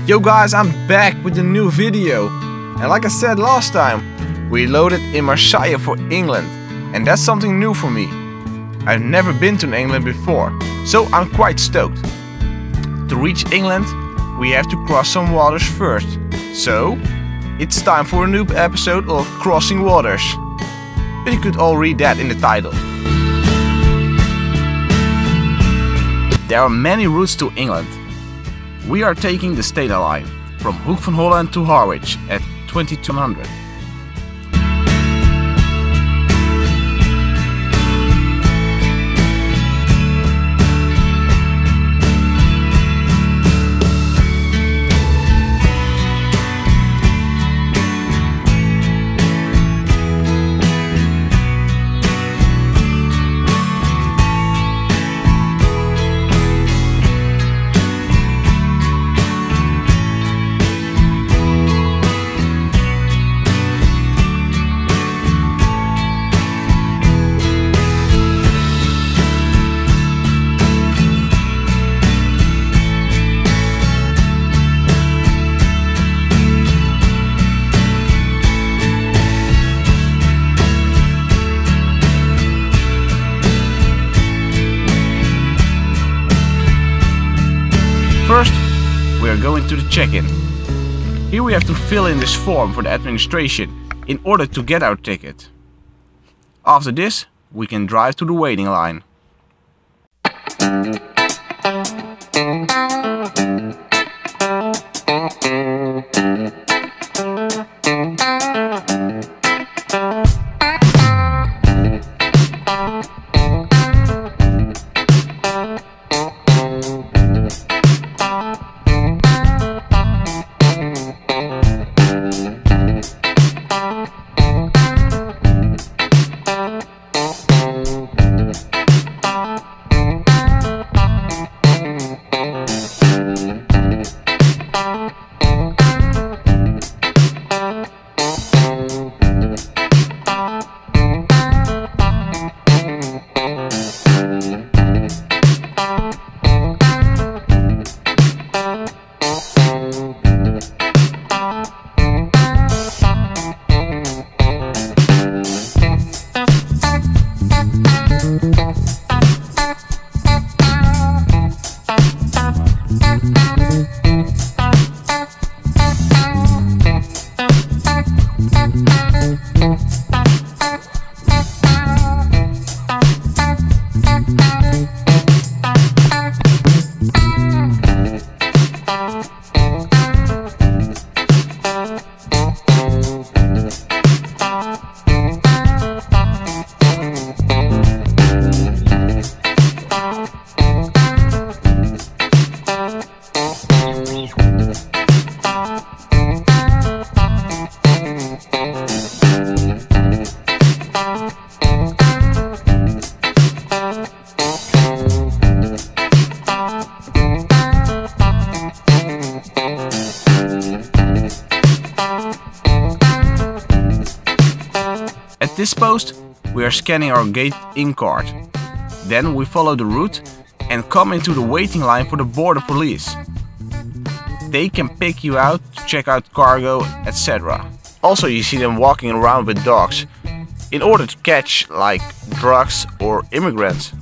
Yo guys, I'm back with a new video. And like I said last time, we loaded in Marseille for England. And that's something new for me. I've never been to England before, so I'm quite stoked. To reach England, we have to cross some waters first. So, it's time for a new episode of Crossing Waters. But you could all read that in the title. There are many routes to England. We are taking the State Line from Hoek van Holland to Harwich at 2200. First, we are going to the check-in. Here we have to fill in this form for the administration in order to get our ticket. After this, we can drive to the waiting line. At this post, we are scanning our gate-in card. Then we follow the route and come into the waiting line for the border police. They can pick you out to check out cargo, etc. Also, you see them walking around with dogs in order to catch like drugs or immigrants.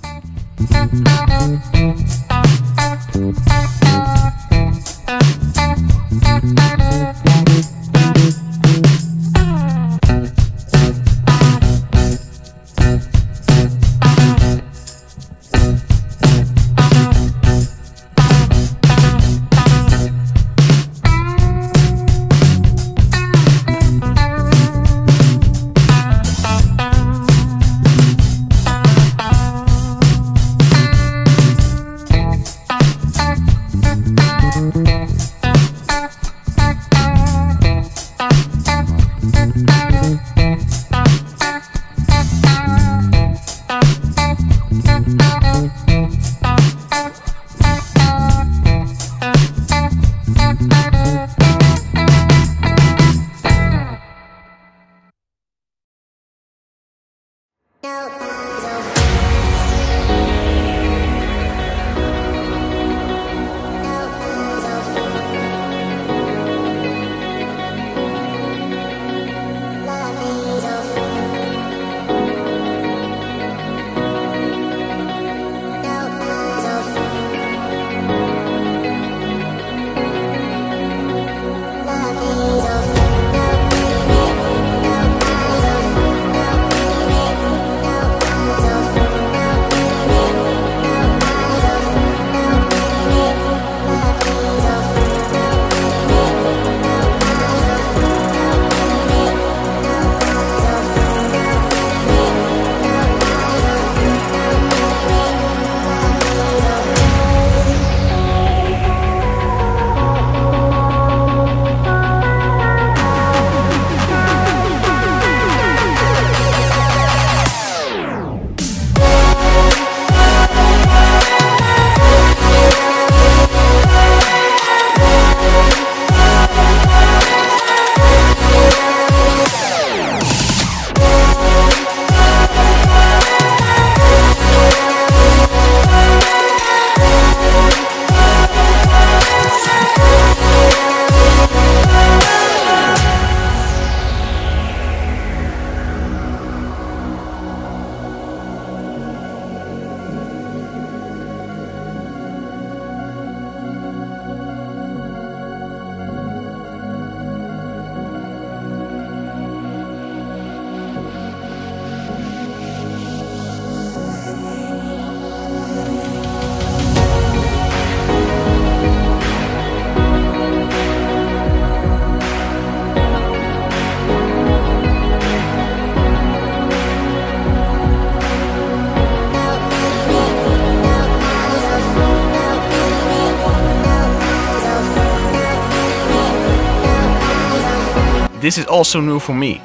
this is also new for me.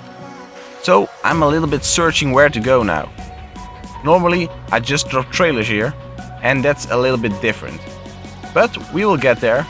So I'm a little bit searching where to go now. Normally I just drop trailers here, and that's a little bit different. But we will get there.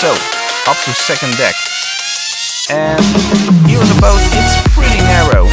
So, up to second deck. And here on the boat, it's pretty narrow.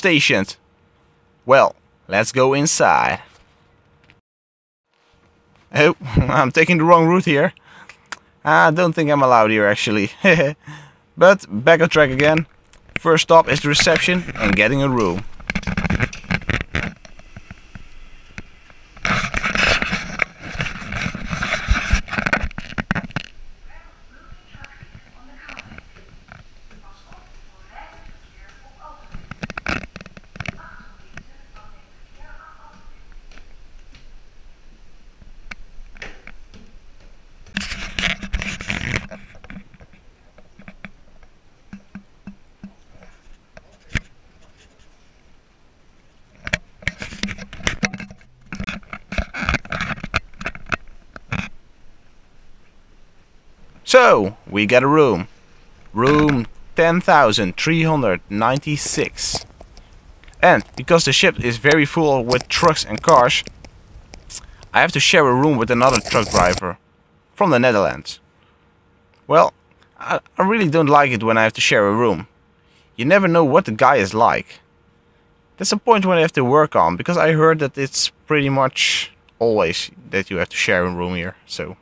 stationed. Well, let's go inside. Oh, I'm taking the wrong route here. I don't think I'm allowed here actually. But back on track again. First stop is the reception and getting a room. So, we get a room. Room 10,396. And because the ship is very full with trucks and cars, I have to share a room with another truck driver from the Netherlands. Well, I really don't like it when I have to share a room. You never know what the guy is like. That's a point when I have to work on, because I heard that it's pretty much always that you have to share a room here, so.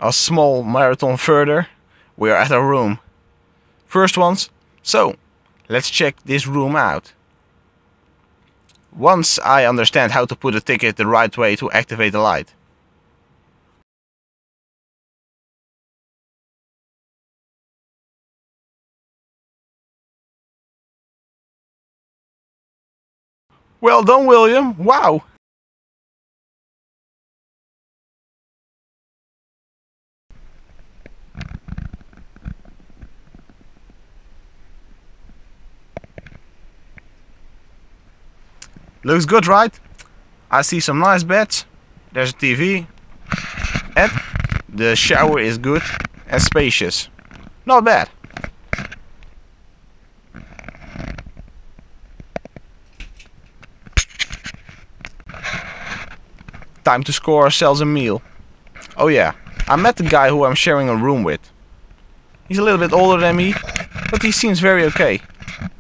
A small marathon further, we are at our room. First ones, so let's check this room out. Once I understand how to put a ticket the right way to activate the light. Well done, William, wow! Looks good, right? I see some nice beds, there's a TV, and the shower is good and spacious. Not bad. Time to score ourselves a meal. Oh yeah, I met the guy who I'm sharing a room with. He's a little bit older than me, but he seems very okay.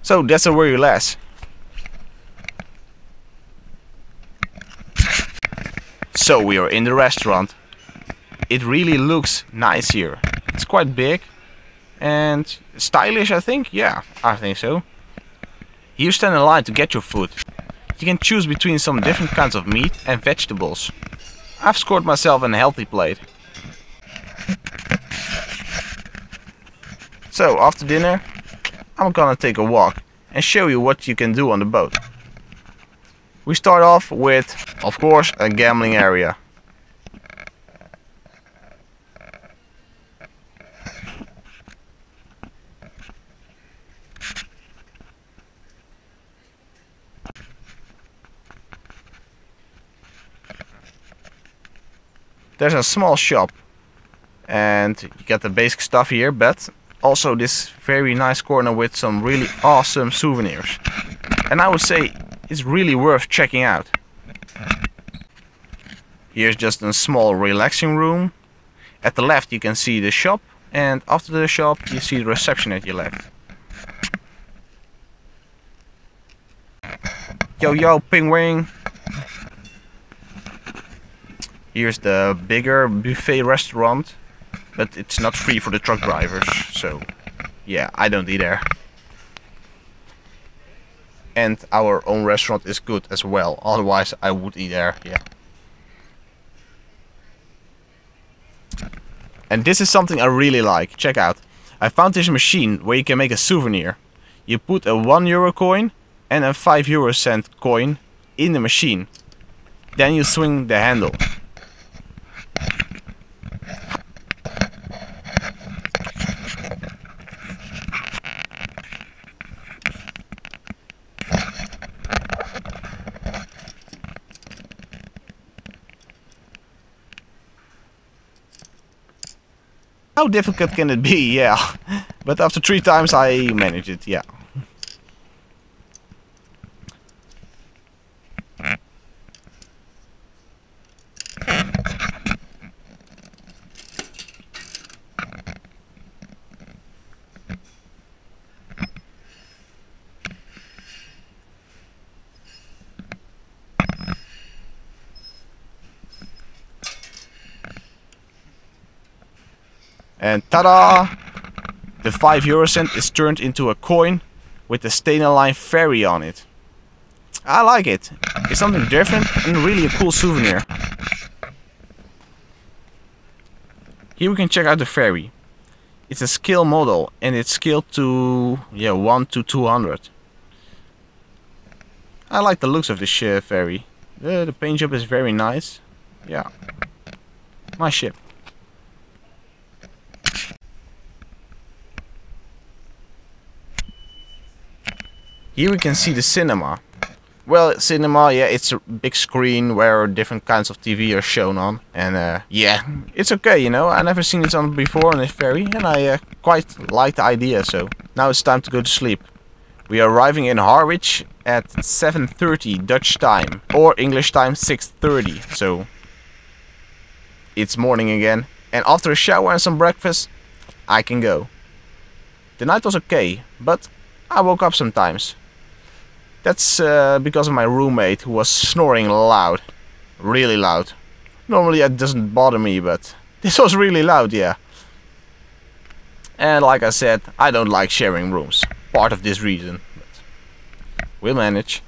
So that's a worry less. So we are in the restaurant. It really looks nice here. It's quite big and stylish, I think. Yeah, I think so. You stand in line to get your food. You can choose between some different kinds of meat and vegetables. I've scored myself a healthy plate. So after dinner, I'm gonna take a walk and show you what you can do on the boat. We start off with, of course, a gambling area. There's a small shop and you get the basic stuff here, but also this very nice corner with some really awesome souvenirs. And I would say it's really worth checking out. Here's just a small relaxing room. At the left you can see the shop, and after the shop you see the reception at your left. Yo yo ping wing. Here's the bigger buffet restaurant, but it's not free for the truck drivers, so yeah, I don't eat there. And our own restaurant is good as well, otherwise I would eat there, yeah. And this is something I really like, check out. I found this machine where you can make a souvenir. You put a €1 coin and a 5 € coin in the machine. Then you swing the handle. How difficult can it be? Yeah. But after 3 times I managed it, yeah. And ta-da! The 5 euro cent is turned into a coin with the stained line Ferry on it. I like it. It's something different and really a cool souvenir. Here we can check out the Ferry. It's a scale model and it's scaled to 1 to 200. I like the looks of this Ferry. The paint job is very nice. Yeah, my ship. Here we can see the cinema. Well, cinema, yeah, it's a big screen where different kinds of TV are shown on. And yeah, it's okay, you know. I never seen it on before on this Ferry, and I quite like the idea. So now it's time to go to sleep. We are arriving in Harwich at 7:30 Dutch time, or English time 6:30. So it's morning again, and after a shower and some breakfast, I can go. The night was okay, but I woke up sometimes. That's because of my roommate who was snoring loud. Really loud. Normally it doesn't bother me, but this was really loud, yeah. And like I said, I don't like sharing rooms. Part of this reason. But we'll manage.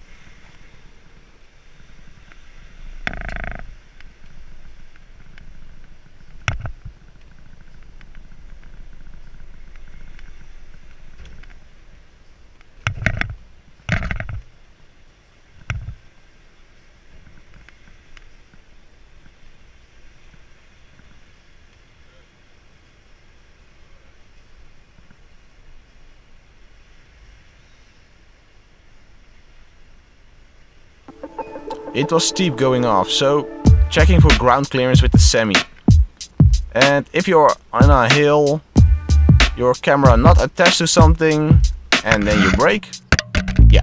It was steep going off, so checking for ground clearance with the semi. And if you're on a hill, your camera not attached to something, and then you brake, yeah.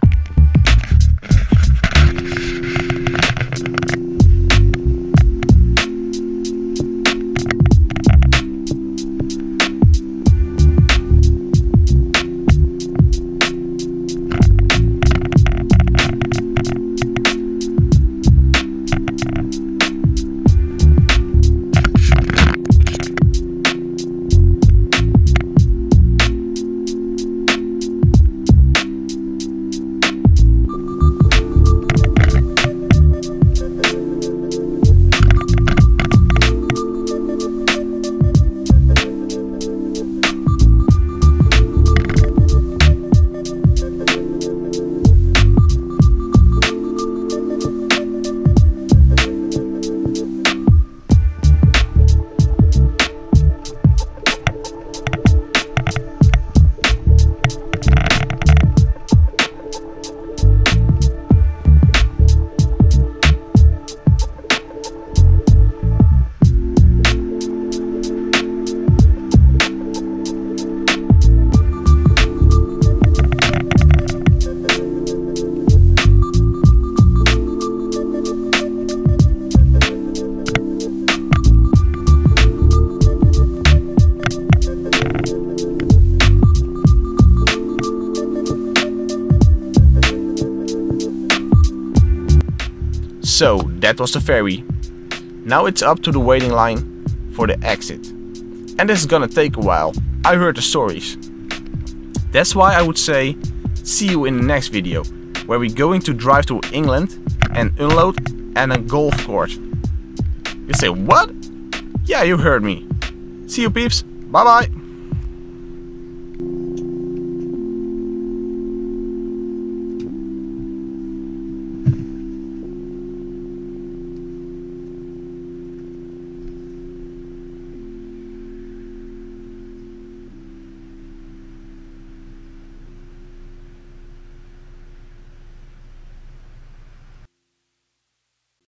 So that was the ferry. Now it's up to the waiting line for the exit. And this is gonna take a while. I heard the stories. That's why I would say see you in the next video, where we're going to drive to England and unload at a golf course. You say what? Yeah, you heard me. See you peeps. Bye bye.